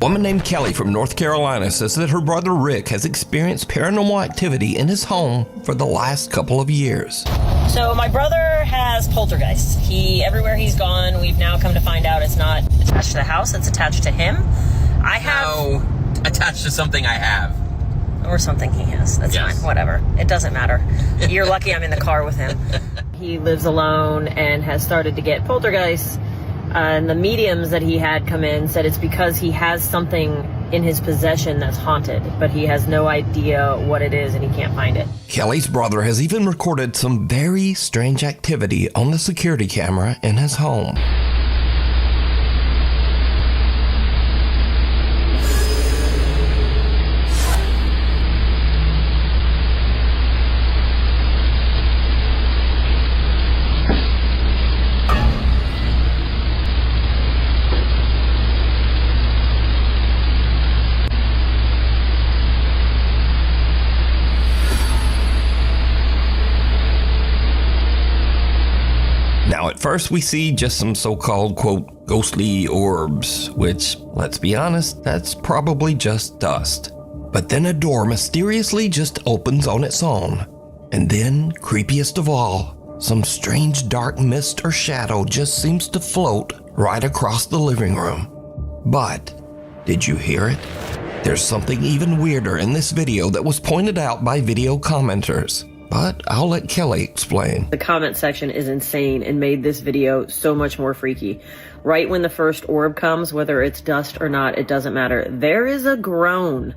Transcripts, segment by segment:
A woman named Kelly from North Carolina says that her brother Rick has experienced paranormal activity in his home for the last couple of years. So my brother has poltergeists. Everywhere he's gone, we've now come to find out it's not attached to the house, it's attached to him. I have... No, attached to something I have. Or something he has. That's Yes. fine. Whatever. It doesn't matter. You're lucky I'm in the car with him. He lives alone and has started to get poltergeists. And the mediums that he had come in said it's because he has something in his possession that's haunted, but he has no idea what it is and he can't find it. Kelly's brother has even recorded some very strange activity on the security camera in his home. Now, at first we see just some so-called, quote, ghostly orbs, which, let's be honest, that's probably just dust. But then a door mysteriously just opens on its own. And then, creepiest of all, some strange dark mist or shadow just seems to float right across the living room. But, did you hear it? There's something even weirder in this video that was pointed out by video commenters. But I'll let Kelly explain. The comment section is insane and made this video so much more freaky. Right when the first orb comes, whether it's dust or not, it doesn't matter. There is a groan.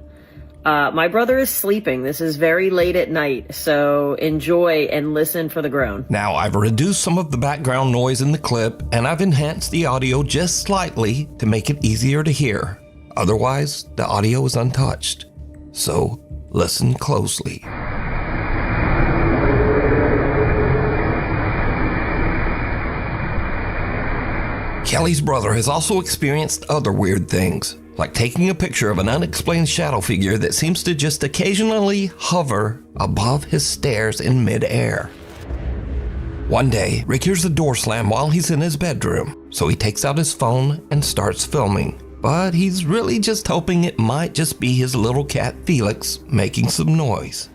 My brother is sleeping. This is very late at night, so enjoy and listen for the groan. Now, I've reduced some of the background noise in the clip, and I've enhanced the audio just slightly to make it easier to hear. Otherwise, the audio is untouched. So, listen closely. Kelly's brother has also experienced other weird things, like taking a picture of an unexplained shadow figure that seems to just occasionally hover above his stairs in midair. One day, Rick hears the door slam while he's in his bedroom, so he takes out his phone and starts filming. But he's really just hoping it might just be his little cat Felix making some noise.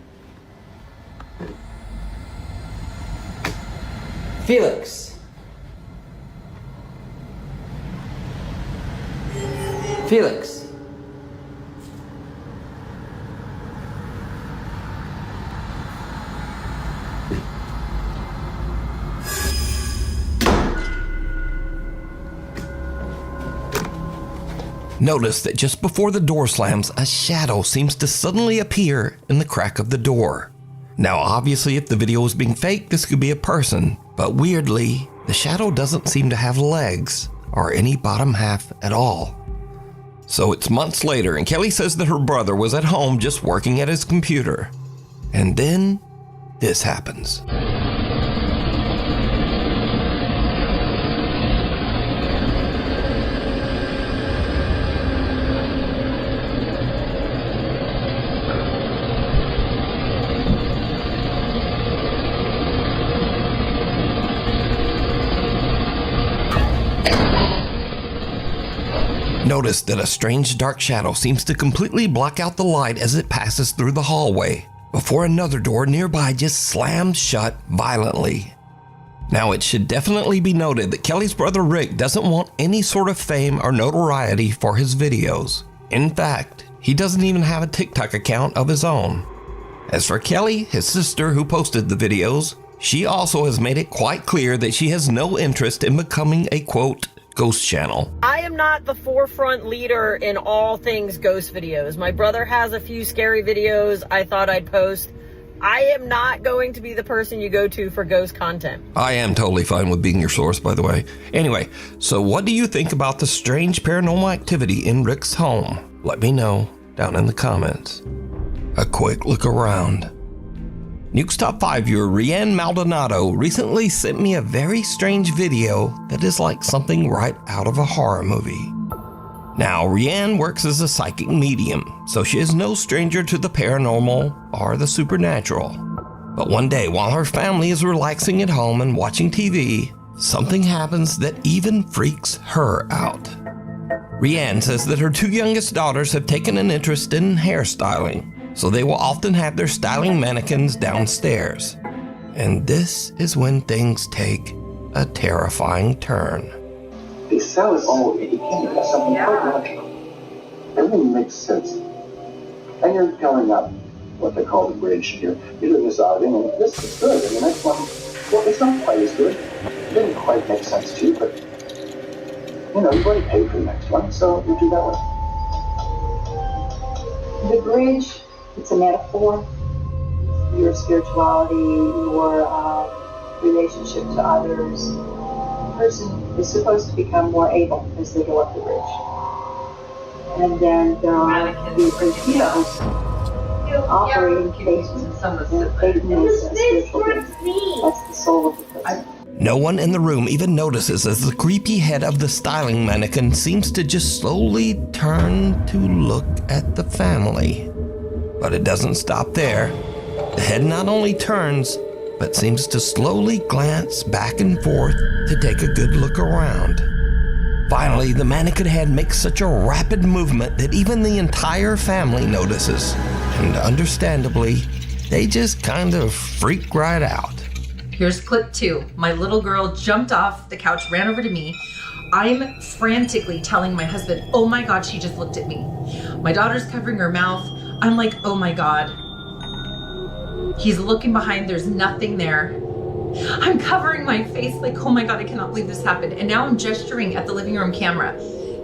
Felix. Felix. Notice that just before the door slams, a shadow seems to suddenly appear in the crack of the door. Now, obviously, if the video is being faked, this could be a person, but weirdly, the shadow doesn't seem to have legs or any bottom half at all. So it's months later, and Kelly says that her brother was at home just working at his computer. And then, this happens. Notice that a strange dark shadow seems to completely block out the light as it passes through the hallway, before another door nearby just slams shut violently. Now, it should definitely be noted that Kelly's brother Rick doesn't want any sort of fame or notoriety for his videos. In fact, he doesn't even have a TikTok account of his own. As for Kelly, his sister who posted the videos, she also has made it quite clear that she has no interest in becoming a, quote, ghost channel. I am not the forefront leader in all things ghost videos. My brother has a few scary videos I thought I'd post. I am not going to be the person you go to for ghost content. I am totally fine with being your source, by the way. Anyway, so what do you think about the strange paranormal activity in Rick's home? Let me know down in the comments. A quick look around. Nuke's Top 5 viewer Rianne Maldonado recently sent me a very strange video that is like something right out of a horror movie. Now, Rianne works as a psychic medium, so she is no stranger to the paranormal or the supernatural. But one day, while her family is relaxing at home and watching TV, something happens that even freaks her out. Rianne says that her 2 youngest daughters have taken an interest in hairstyling, so they will often have their styling mannequins downstairs. And this is when things take a terrifying turn. They sell it all independent as something quite natural. Everything makes sense. And you're going up what they call the bridge. You're doing this out, and this is good. And the next one, well, it's not quite as good. It didn't quite make sense to you, but you know, you've already paid for the next one, so you do that one. The bridge, it's a metaphor. Your spirituality, your relationship to others. The person is supposed to become more able as they go up the bridge. And then there are the bridge heroes operating faith, and faith is a spiritual gift. That's the soul of the person. No one in the room even notices as the creepy head of the styling mannequin seems to just slowly turn to look at the family. But it doesn't stop there. The head not only turns, but seems to slowly glance back and forth to take a good look around. Finally, the mannequin head makes such a rapid movement that even the entire family notices. And understandably, they just kind of freak right out. Here's clip 2. My little girl jumped off the couch, ran over to me. I'm frantically telling my husband, oh my God, she just looked at me. My daughter's covering her mouth. I'm like, oh my God. He's looking behind, there's nothing there. I'm covering my face like, oh my God, I cannot believe this happened. And now I'm gesturing at the living room camera,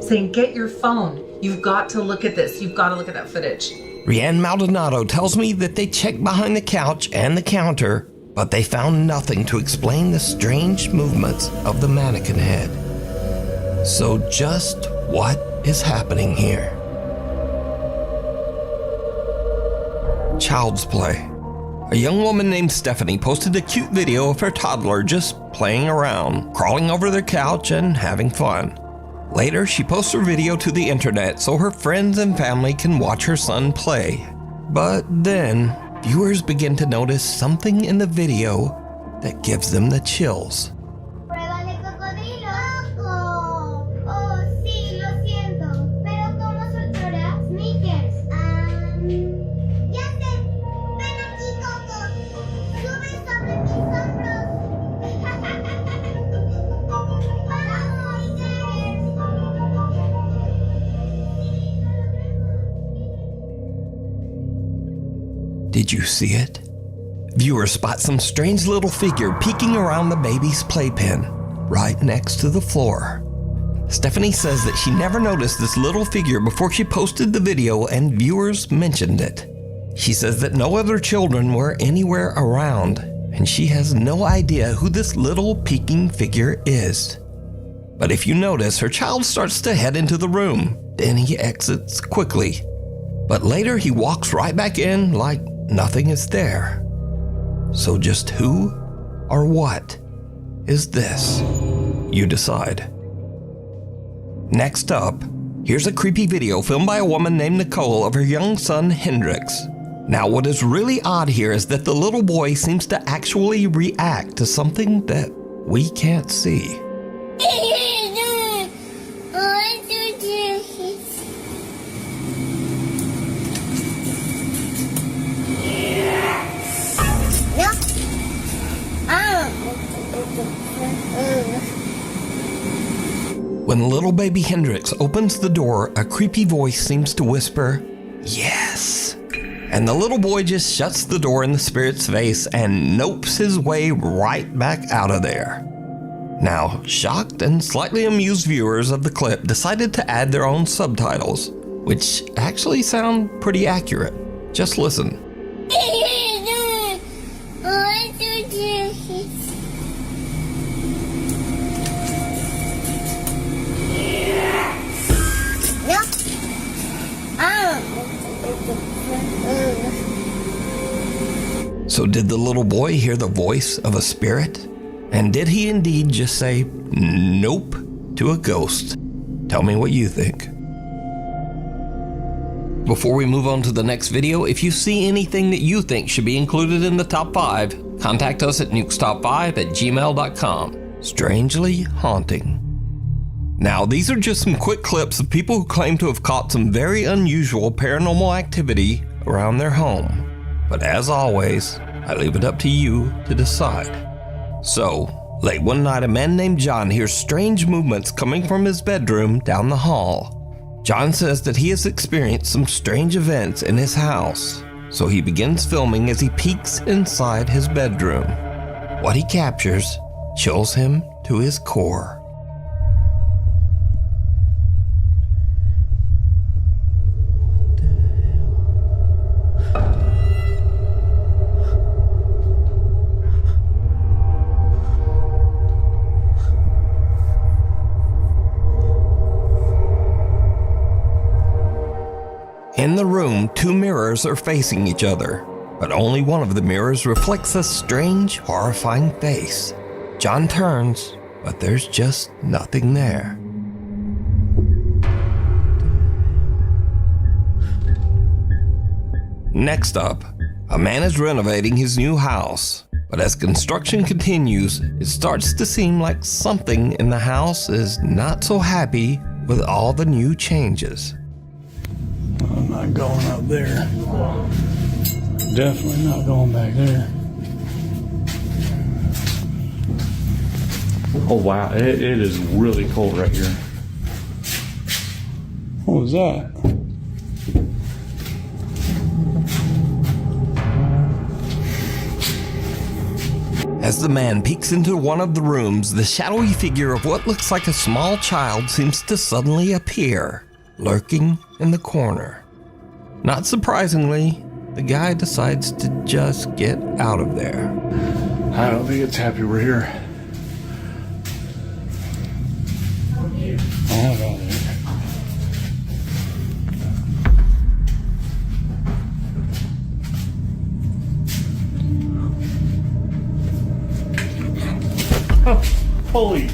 saying, get your phone. You've got to look at this. You've got to look at that footage. Rianne Maldonado tells me that they checked behind the couch and the counter, but they found nothing to explain the strange movements of the mannequin head. So just what is happening here? Child's play. A young woman named Stephanie posted a cute video of her toddler just playing around, crawling over their couch and having fun. Later, she posts her video to the internet so her friends and family can watch her son play. But then, viewers begin to notice something in the video that gives them the chills. Did you see it? Viewers spot some strange little figure peeking around the baby's playpen, right next to the floor. Stephanie says that she never noticed this little figure before she posted the video and viewers mentioned it. She says that no other children were anywhere around, and she has no idea who this little peeking figure is. But if you notice, her child starts to head into the room, then he exits quickly. But later he walks right back in like nothing is there. So just who or what is this? You decide. Next up, here's a creepy video filmed by a woman named Nicole of her young son Hendrix. Now what is really odd here is that the little boy seems to actually react to something that we can't see. When little baby Hendrix opens the door, a creepy voice seems to whisper, "Yes." And the little boy just shuts the door in the spirit's face and nopes his way right back out of there. Now, shocked and slightly amused viewers of the clip decided to add their own subtitles, which actually sound pretty accurate. Just listen. So did the little boy hear the voice of a spirit? And did he indeed just say nope to a ghost? Tell me what you think. Before we move on to the next video, if you see anything that you think should be included in the top 5, contact us at nukestop5@gmail.com. Strangely haunting. Now, these are just some quick clips of people who claim to have caught some very unusual paranormal activity around their home. But as always, I leave it up to you to decide. So, late one night, a man named John hears strange movements coming from his bedroom down the hall. John says that he has experienced some strange events in his house, so he begins filming as he peeks inside his bedroom. What he captures chills him to his core. In the room, two mirrors are facing each other, but only one of the mirrors reflects a strange, horrifying face. John turns, but there's just nothing there. Next up, a man is renovating his new house, but as construction continues, it starts to seem like something in the house is not so happy with all the new changes. I'm not going up there. Definitely not going back there. Oh wow, it is really cold right here. What was that? As the man peeks into one of the rooms, the shadowy figure of what looks like a small child seems to suddenly appear, lurking in the corner. Not surprisingly, the guy decides to just get out of there. I don't think it's happy we're here. I want to go there. Oh, holy.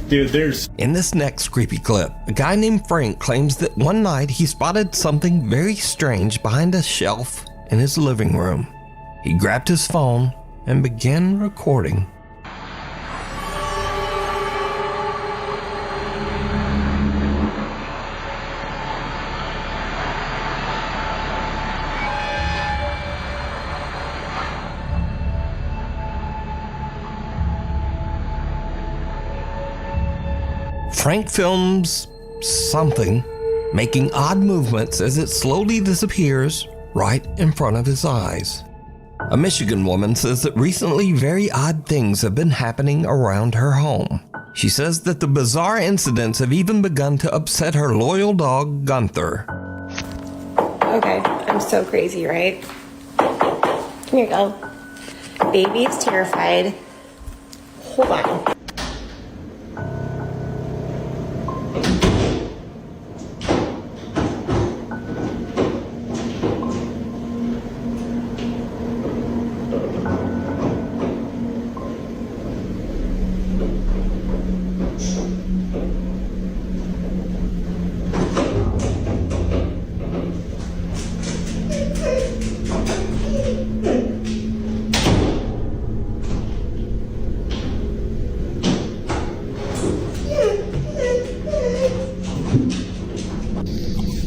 Dude, there's... In this next creepy clip, a guy named Frank claims that one night he spotted something very strange behind a shelf in his living room. He grabbed his phone and began recording. Frank films something, making odd movements as it slowly disappears right in front of his eyes. A Michigan woman says that recently very odd things have been happening around her home. She says that the bizarre incidents have even begun to upset her loyal dog, Gunther. Okay, I'm so crazy, right? Here you go. Baby is terrified. Hold on.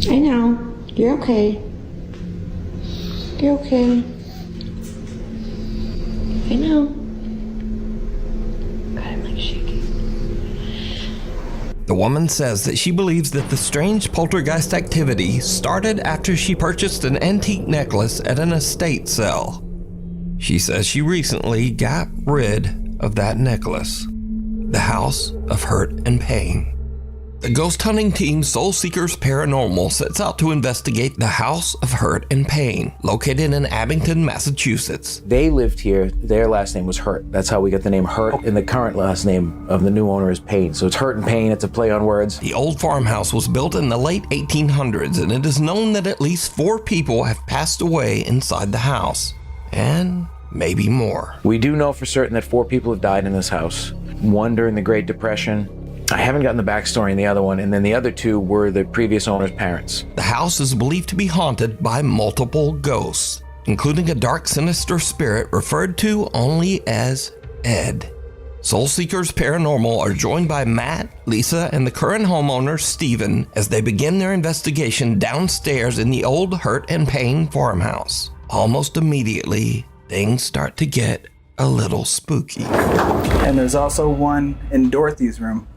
I know. You're okay. You're okay. I know. God, I'm like shaking. The woman says that she believes that the strange poltergeist activity started after she purchased an antique necklace at an estate sale. She says she recently got rid of that necklace. The House of Hurt and Pain. The ghost hunting team Soul Seekers Paranormal sets out to investigate the House of Hurt and Pain, located in Abington, Massachusetts. They lived here. Their last name was Hurt. That's how we got the name Hurt, and the current last name of the new owner is Pain. So it's Hurt and Pain. It's a play on words. The old farmhouse was built in the late 1800s, and it is known that at least 4 people have passed away inside the house, and maybe more. We do know for certain that 4 people have died in this house. 1 during the Great Depression. I haven't gotten the backstory in the other one, and then the other 2 were the previous owner's parents. The house is believed to be haunted by multiple ghosts, including a dark, sinister spirit referred to only as Ed. Soul Seekers Paranormal are joined by Matt, Lisa, and the current homeowner, Steven, as they begin their investigation downstairs in the old Hurt and Pain farmhouse. Almost immediately, things start to get a little spooky. And there's also one in Dorothy's room.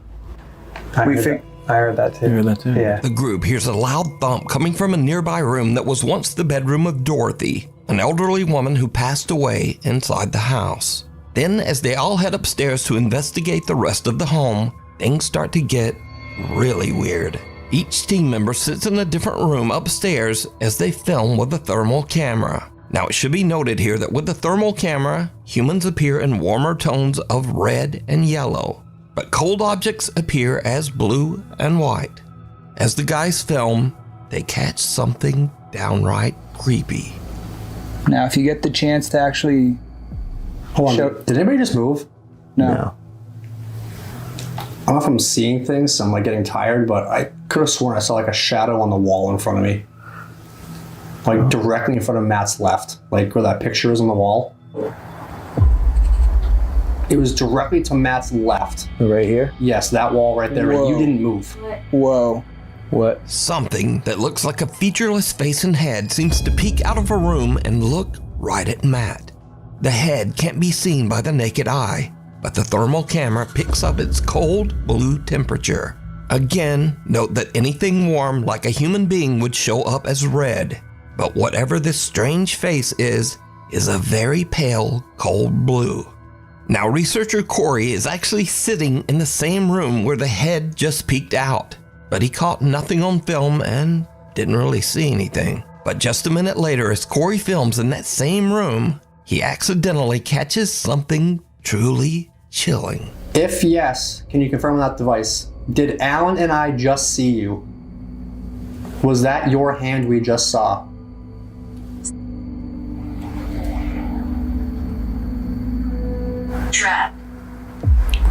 I heard that too. You heard that too? Yeah. The group hears a loud thump coming from a nearby room that was once the bedroom of Dorothy, an elderly woman who passed away inside the house. Then, as they all head upstairs to investigate the rest of the home, things start to get really weird. Each team member sits in a different room upstairs as they film with a thermal camera. Now, it should be noted here that with the thermal camera, humans appear in warmer tones of red and yellow, but cold objects appear as blue and white. As the guys film, they catch something downright creepy. Now, if you get the chance to actually... Hold on, did anybody just move? No. I don't know if I'm seeing things, so I'm like getting tired, but I could have sworn I saw like a shadow on the wall in front of me. Like directly in front of Matt's left, like where that picture is on the wall. It was directly to Matt's left. Right here? Yes, that wall right there. Whoa. You didn't move. Whoa. What? Something that looks like a featureless face and head seems to peek out of a room and look right at Matt. The head can't be seen by the naked eye, but the thermal camera picks up its cold blue temperature. Again, note that anything warm like a human being would show up as red, but whatever this strange face is a very pale, cold blue. Now, researcher Corey is actually sitting in the same room where the head just peeked out, but he caught nothing on film and didn't really see anything. But just a minute later, as Corey films in that same room, he accidentally catches something truly chilling. If yes, can you confirm on that device? Did Alan and I just see you? Was that your hand we just saw?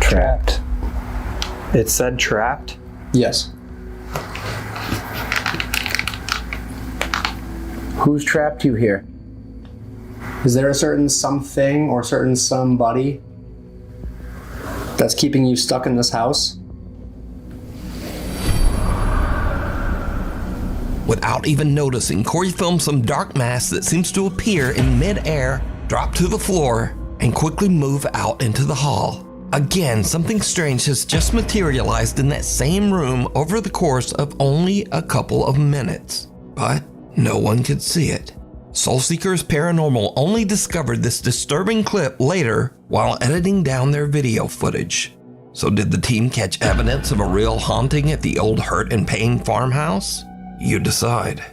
Trapped. It said trapped? Yes. Who's trapped you here? Is there a certain something or certain somebody that's keeping you stuck in this house? Without even noticing, Corey films some dark mass that seems to appear in mid-air, drop to the floor, and quickly move out into the hall. Again, something strange has just materialized in that same room over the course of only a couple of minutes, but no one could see it. Soul Seekers Paranormal only discovered this disturbing clip later while editing down their video footage. So did the team catch evidence of a real haunting at the old Hurt and Pain farmhouse? You decide.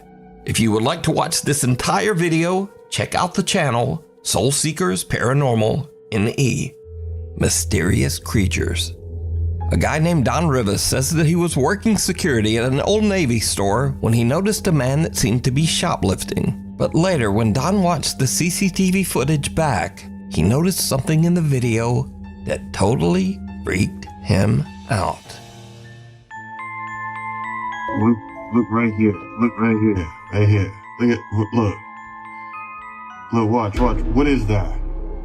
If you would like to watch this entire video, check out the channel Soul Seekers Paranormal NE. Mysterious Creatures. A guy named Don Rivas says that he was working security at an Old Navy store when he noticed a man that seemed to be shoplifting. But later, when Don watched the CCTV footage back, he noticed something in the video that totally freaked him out. Look right here. Look right here. Right here. Look. Look, watch. What is that?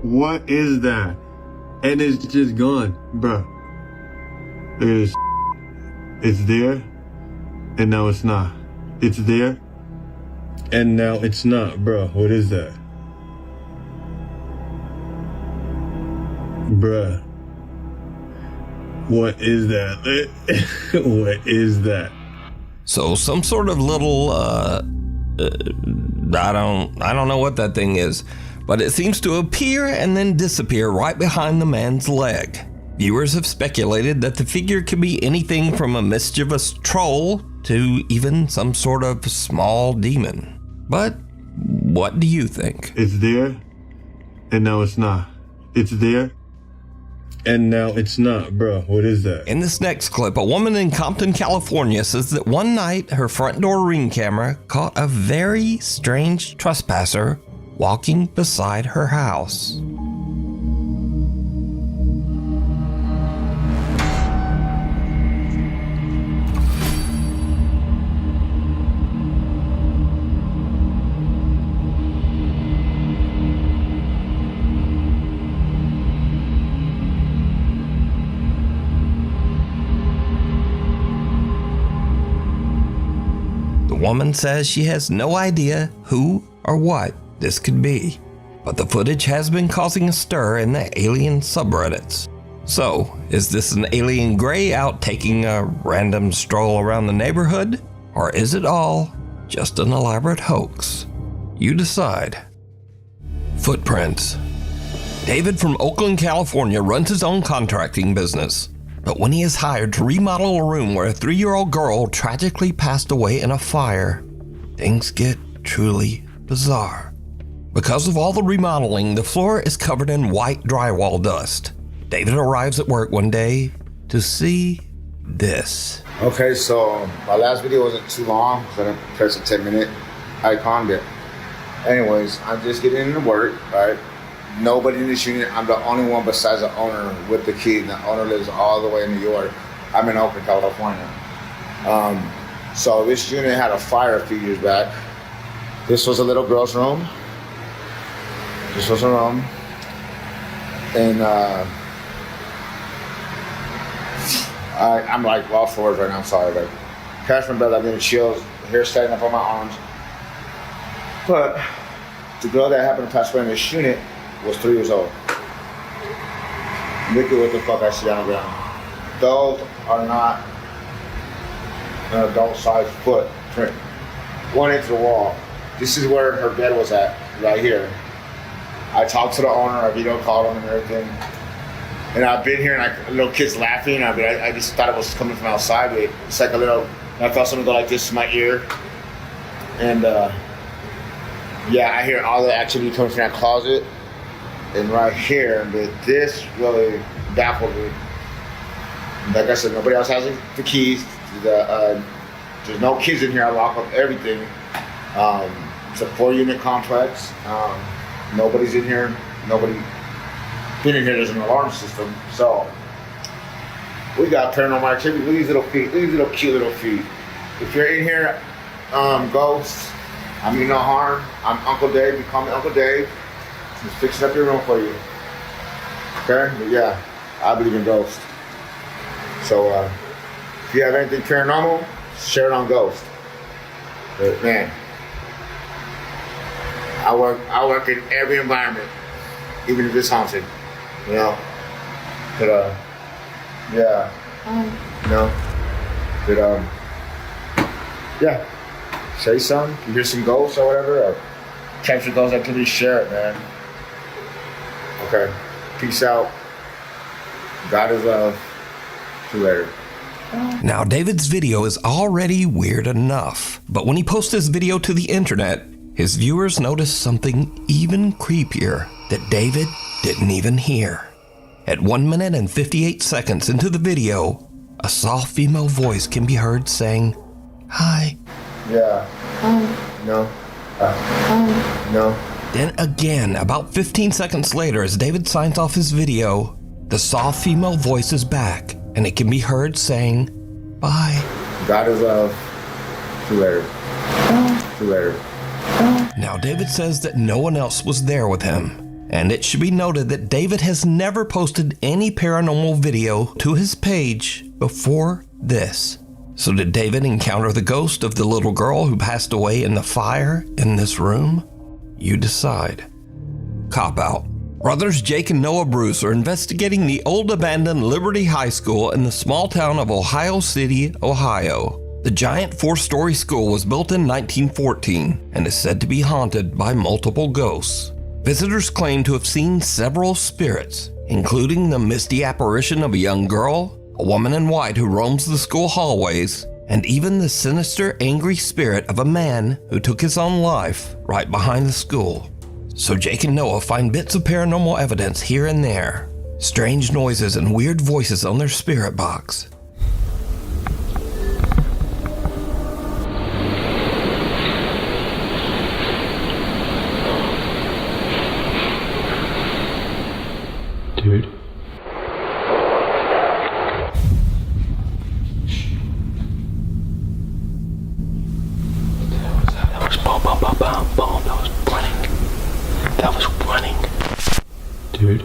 What is that? And it's just gone, bruh. It's there, and now it's not. It's there, and now it's not, bruh. What is that? Bruh. What is that? What is that? So some sort of little, I don't know what that thing is, but it seems to appear and then disappear right behind the man's leg. Viewers have speculated that the figure could be anything from a mischievous troll to even some sort of small demon. But what do you think? It's there, and now it's not. It's there, and now it's not, bro. What is that? In this next clip, a woman in Compton, California says that one night her front door Ring camera caught a very strange trespasser walking beside her house. woman says she has no idea who or what this could be, but the footage has been causing a stir in the alien subreddits. So, is this an alien gray out taking a random stroll around the neighborhood? Or is it all just an elaborate hoax? You decide. Footprints. David from Oakland, California runs his own contracting business. But when he is hired to remodel a room where a 3-year-old girl tragically passed away in a fire, things get truly bizarre. Because of all the remodeling, the floor is covered in white drywall dust. David arrives at work one day to see this. Okay, so my last video wasn't too long because I didn't press a 10-minute icon there. Anyways, I'm just getting into work, right? Nobody in this unit. I'm the only one besides the owner with the key. The owner lives all the way in New York. I'm in Oakland, California. So this unit had a fire a few years back. This was a little girl's room. This was her room. And I'm like off for words right now. I'm sorry, but crashed my bed. I'm getting chills. Hair standing up on my arms. But the girl that happened to pass away in this unit was 3 years old. Look at what the fuck I see on the ground. Those are not an adult-sized footprint. One into the wall. This is where her bed was at, right here. I talked to the owner. I video called him and everything. And I've been here, and little kids laughing. I just thought it was coming from outside. It's like a little. I felt something go like this in my ear, and yeah, I hear all the activity coming from that closet. And right here, but this really baffled me. Like I said, nobody else has the keys. There's no kids in here. I lock up everything. It's a 4-unit complex. Nobody's in here. Nobody been in here. There's an alarm system. So we got paranormal activity. Look at these little feet. Look at these little cute little feet. If you're in here, ghosts, I mean no harm. I'm Uncle Dave. You call me Uncle Dave. Just fixing up your room for you. Okay? But yeah, I believe in ghosts. So if you have anything paranormal, share it on Ghost. But man, I work in every environment, even if it's haunted. You know? But yeah. You know? But yeah. Say something. You hear some ghosts or whatever, or capture ghost activity, share it, man. Okay. Peace out. God is love. See you later. Now, David's video is already weird enough, but when he posts this video to the internet, his viewers notice something even creepier that David didn't even hear. At 1 minute and 58 seconds into the video, a soft female voice can be heard saying, "Hi." Yeah. No. No. Then again, about 15 seconds later, as David signs off his video, the soft female voice is back, and it can be heard saying, "Bye." God is love. See you later. See you later. Now, David says that no one else was there with him, and it should be noted that David has never posted any paranormal video to his page before this. So did David encounter the ghost of the little girl who passed away in the fire in this room? You decide. Cop out. Brothers Jake and Noah Bruce are investigating the old abandoned Liberty High School in the small town of Ohio City, Ohio. The giant 4-story school was built in 1914 and is said to be haunted by multiple ghosts. Visitors claim to have seen several spirits, including the misty apparition of a young girl, a woman in white who roams the school hallways, and even the sinister, angry spirit of a man who took his own life right behind the school. So Jake and Noah find bits of paranormal evidence here and there, strange noises and weird voices on their spirit box. Dude. That was boom, boom, boom, boom, boom. That was running. That was running. Dude.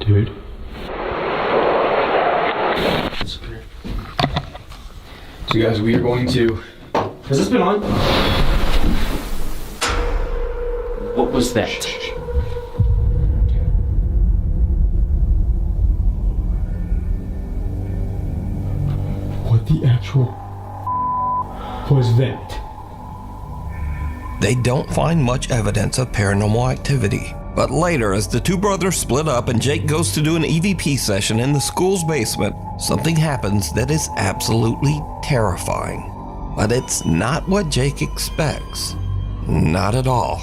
Dude. So guys, we are going to... Has this been on? What was that? What the actual was that? They don't find much evidence of paranormal activity. But later, as the two brothers split up and Jake goes to do an EVP session in the school's basement, something happens that is absolutely terrifying. But it's not what Jake expects. Not at all.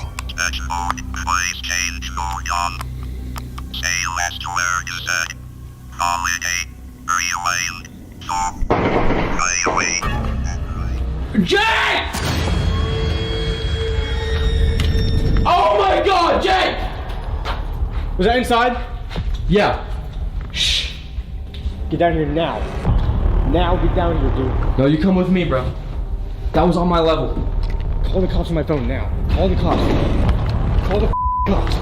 Jake! Oh my God, Jake! Was that inside? Yeah. Shh. Get down here now. Now get down here, dude. No, you come with me, bro. That was on my level. Call the cops on my phone now. Call the cops. Call the cops.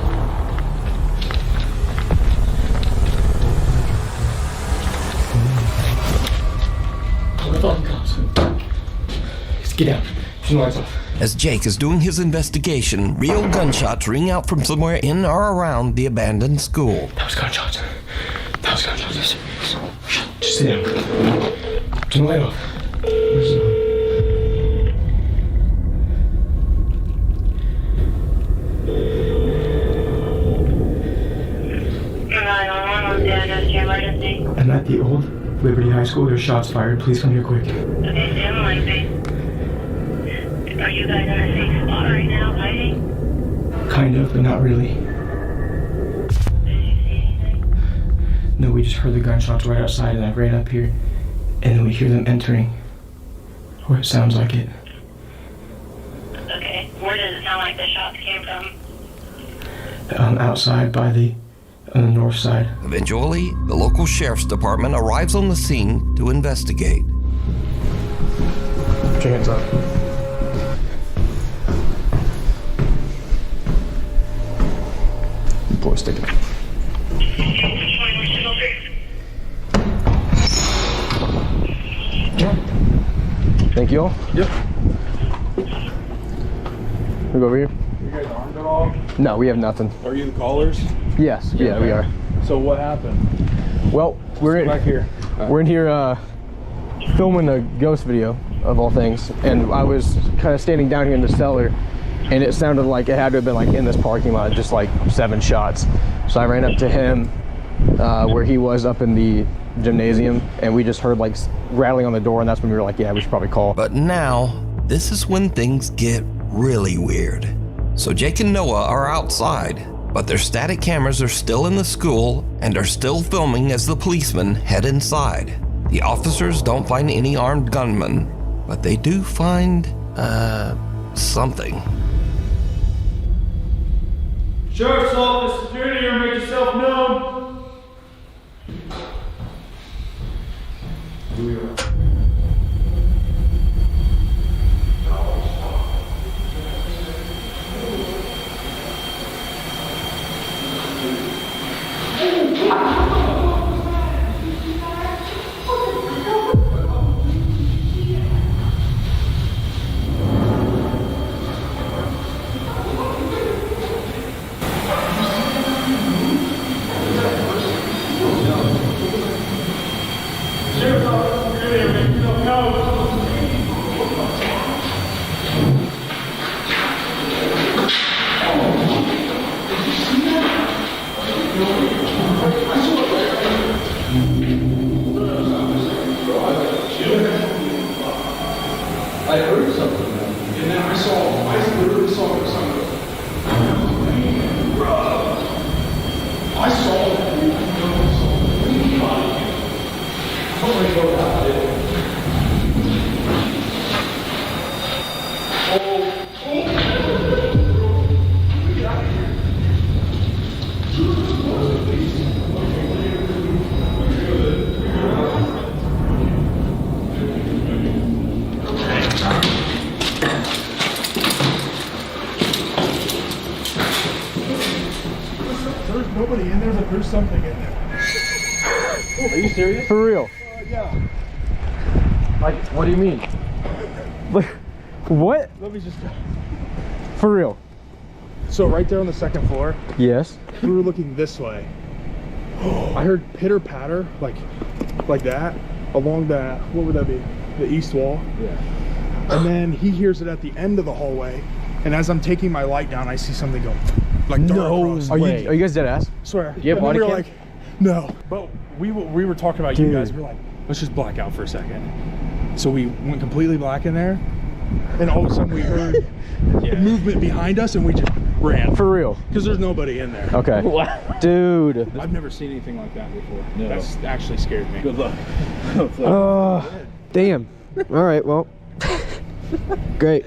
Call the fucking cops. Just get down. Turn the lights off. As Jake is doing his investigation, real gunshots ring out from somewhere in or around the abandoned school. That was gunshots. That was gunshots. Shut. Just sit down. Turn the light off. I'm at the old Liberty High School. There's shots fired. Please come here quick. Okay, stand by, please. Are you guys in a safe spot right now, hiding? Kind of, but not really. No, we just heard the gunshots right outside and I ran up here and then we hear them entering. Or it sounds like it. Okay, where does it sound like the shots came from? Outside by on the north side. Eventually, the local sheriff's department arrives on the scene to investigate. Put your hands up. Pull a stick out. Thank you all. Yep. We go over here. You guys armed at all? No, we have nothing. Are you the callers? Yes, yeah, we are. So what happened? Well, we're in back here. We're in here filming a ghost video of all things, and I was kind of standing down here in the cellar, and it sounded like it had to have been like in this parking lot, just like 7 shots. So I ran up to him where he was up in the gymnasium, and we just heard like rattling on the door, and that's when we were like, yeah, we should probably call. But now, this is when things get really weird. So Jake and Noah are outside, but their static cameras are still in the school and are still filming as the policemen head inside. The officers don't find any armed gunmen, but they do find, something. Sheriff's office, is there any here? Make yourself known. I heard something, and then I literally saw something. I saw it. There's nobody in there, but there's something in there. Are you serious? For real. Yeah. I What do you mean? What? Let me just... For real? So right there on the second floor, Yes. we were looking this way. I heard pitter patter, like that, along the, what would that be? The east wall. Yeah. And then he hears it at the end of the hallway. And as I'm taking my light down, I see something go like dart across. Are you guys dead ass? Swear. Do you have And then body we were cam? like, no. But we were talking about you guys. We were like, let's just black out for a second. So we went completely black in there. And all of a sudden we heard movement behind us and we just ran. For real? Because there's nobody in there. Okay. Dude. I've never seen anything like that before. No. That's actually scared me. Good luck. Damn. All right, well. Great.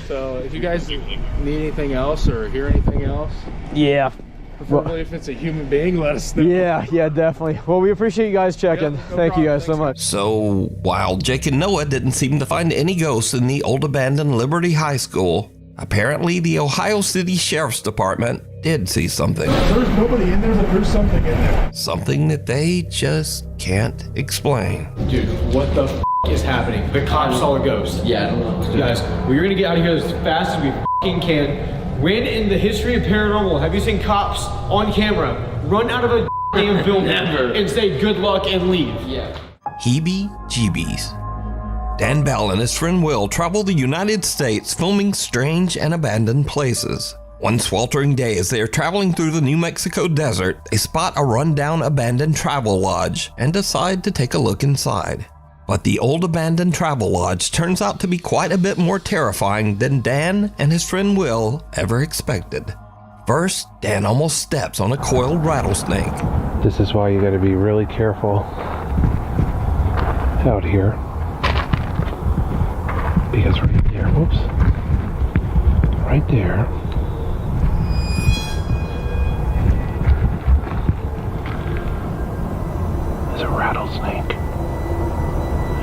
So if you guys need anything else or hear anything else, Yeah. preferably if it's a human being, let us know. Yeah, definitely. Well, we appreciate you guys checking. Thank you guys so much. So, while Jake and Noah didn't seem to find any ghosts in the old abandoned Liberty High School, apparently the Ohio City Sheriff's Department did see something. There's nobody in there, but there's something in there. Something that they just can't explain. Dude, what the is happening? The cops saw a ghost. Yeah, I don't know. Guys, we're gonna get out of here as fast as we can. When in the history of paranormal have you seen cops on camera run out of a damn building and say good luck and leave? Yeah. Heebie-jeebies. Dan Bell and his friend Will travel the United States filming strange and abandoned places. One sweltering day as they are traveling through the New Mexico desert, they spot a rundown abandoned travel lodge and decide to take a look inside. But the old abandoned travel lodge turns out to be quite a bit more terrifying than Dan and his friend Will ever expected. First, Dan almost steps on a coiled rattlesnake. This is why you gotta be really careful out here. Because right there, whoops, right there, is a rattlesnake.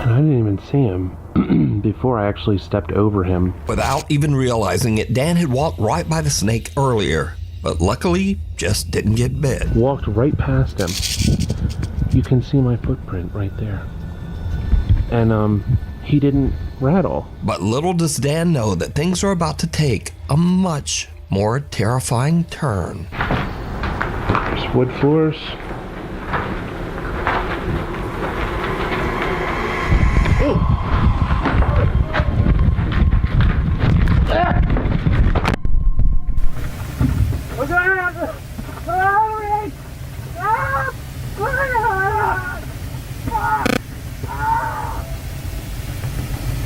And I didn't even see him before I actually stepped over him. Without even realizing it, Dan had walked right by the snake earlier, but luckily just didn't get bit. Walked right past him. You can see my footprint right there. And he didn't rattle. But little does Dan know that things are about to take a much more terrifying turn. There's wood floors.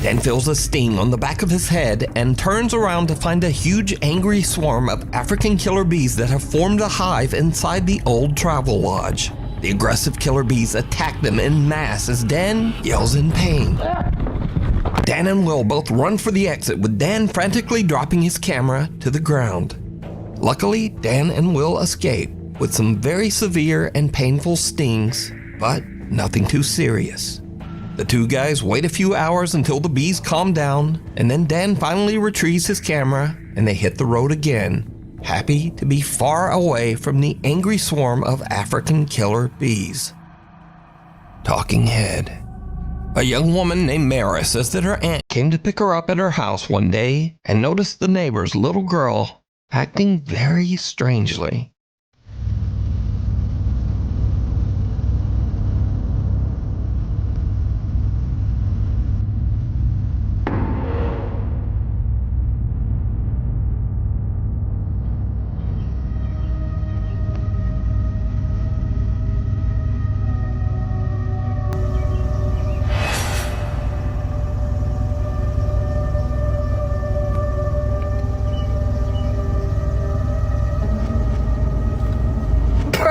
Dan feels a sting on the back of his head and turns around to find a huge angry swarm of African killer bees that have formed a hive inside the old travel lodge. The aggressive killer bees attack them en masse as Dan yells in pain. Dan and Will both run for the exit, with Dan frantically dropping his camera to the ground. Luckily, Dan and Will escape with some very severe and painful stings, but nothing too serious. The two guys wait a few hours until the bees calm down, and then Dan finally retrieves his camera and they hit the road again, happy to be far away from the angry swarm of African killer bees. Talking head. A young woman named Mara says that her aunt came to pick her up at her house one day and noticed the neighbor's little girl acting very strangely.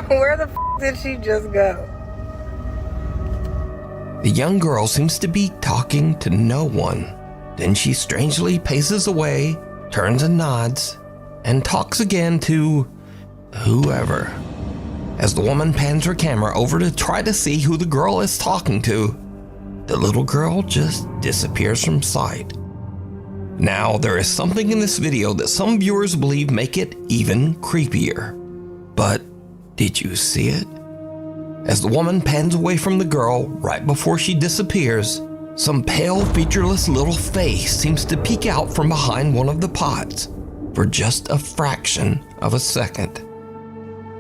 Where the did she just go? The young girl seems to be talking to no one. Then she strangely paces away, turns and nods, and talks again to whoever. As the woman pans her camera over to try to see who the girl is talking to, the little girl just disappears from sight. Now, there is something in this video that some viewers believe make it even creepier. But did you see it? As the woman pans away from the girl right before she disappears, some pale, featureless little face seems to peek out from behind one of the pots for just a fraction of a second.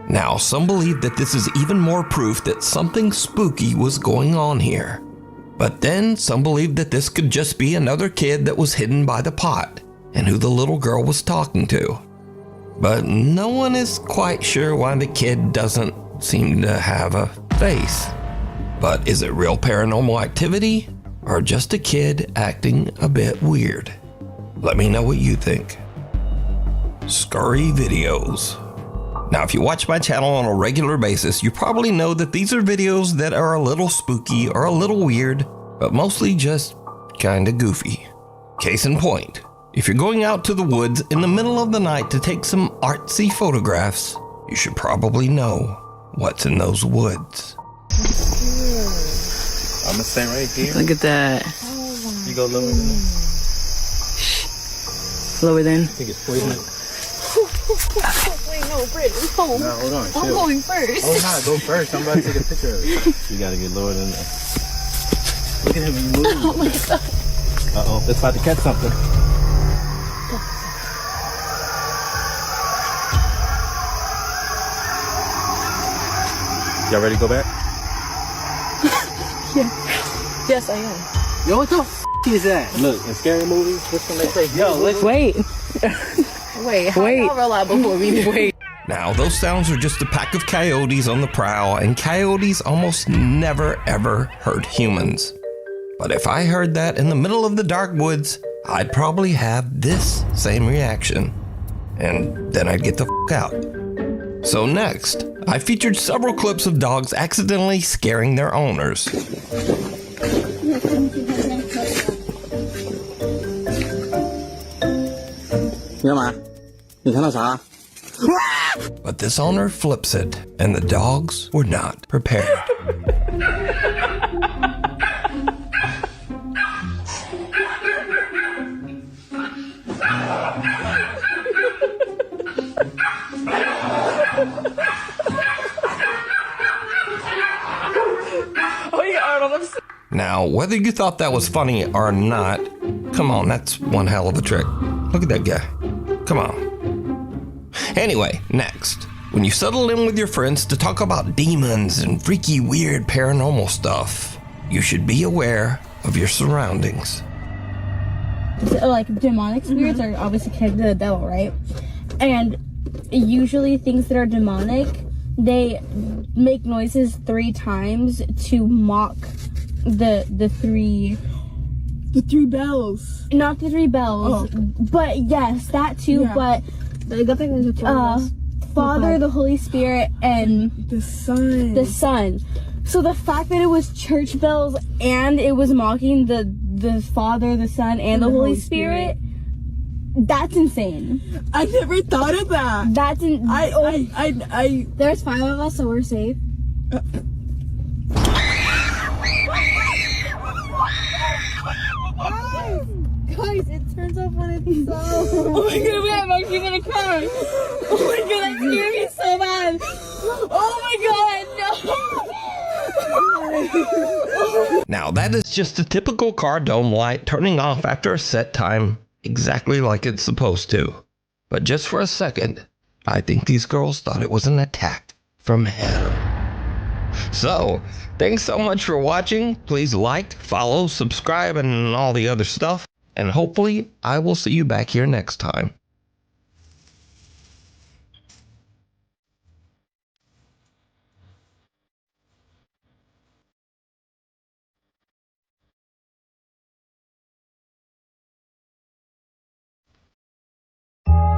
Now, some believe that this is even more proof that something spooky was going on here. But then some believe that this could just be another kid that was hidden by the pot and who the little girl was talking to. But no one is quite sure why the kid doesn't seem to have a face. But is it real paranormal activity or just a kid acting a bit weird? Let me know what you think. Scaryvideos. Now, if you watch my channel on a regular basis, you probably know that these are videos that are a little spooky or a little weird, but mostly just kinda goofy. Case in point, if you're going out to the woods in the middle of the night to take some artsy photographs, you should probably know what's in those woods. I'm gonna stay right here. Look at that. You go lower than that. Lower than. I think it's poison. Wait, no, Britt, no. No, hold on. I'm chill. going first. Oh, nah, go first. I'm about to take a picture of it. You gotta get lower than that. Look at him, he moves. Oh my god. Uh-oh, it's about to catch something. Y'all ready to go back? Yeah. Yes, I am. Yo, what the f*** is that? Look, in scary movies, this one they say, yo, let's wait. Wait, how y'all roll out before we wait? Now, those sounds are just a pack of coyotes on the prowl, and coyotes almost never ever hurt humans. But if I heard that in the middle of the dark woods, I'd probably have this same reaction. And then I'd get the f*** out. So next, I featured several clips of dogs accidentally scaring their owners. But this owner flips it, and the dogs were not prepared. Now, whether you thought that was funny or not, come on, that's one hell of a trick. Look at that guy. Come on. Anyway, next, when you settle in with your friends to talk about demons and freaky, weird paranormal stuff, you should be aware of your surroundings. So, like, demonic spirits are obviously connected to the devil, right? And usually things that are demonic, they make noises 3 times to mock the three bells. Not the 3 bells, but yes, that too. Yeah. But Father, the Holy Spirit, and the Son. So the fact that it was church bells and it was mocking the Father, the Son, and the Holy Spirit, that's insane. I never thought of that. That's there's 5 of us, so we're safe. Guys, it turns off when it's Oh my god, wait, I'm actually gonna cry. Oh my god, that scared me so bad. Oh my god, no. Now, that is just a typical car dome light turning off after a set time, exactly like it's supposed to. But just for a second, I think these girls thought it was an attack from hell. So, thanks so much for watching. Please like, follow, subscribe, and all the other stuff. And hopefully, I will see you back here next time.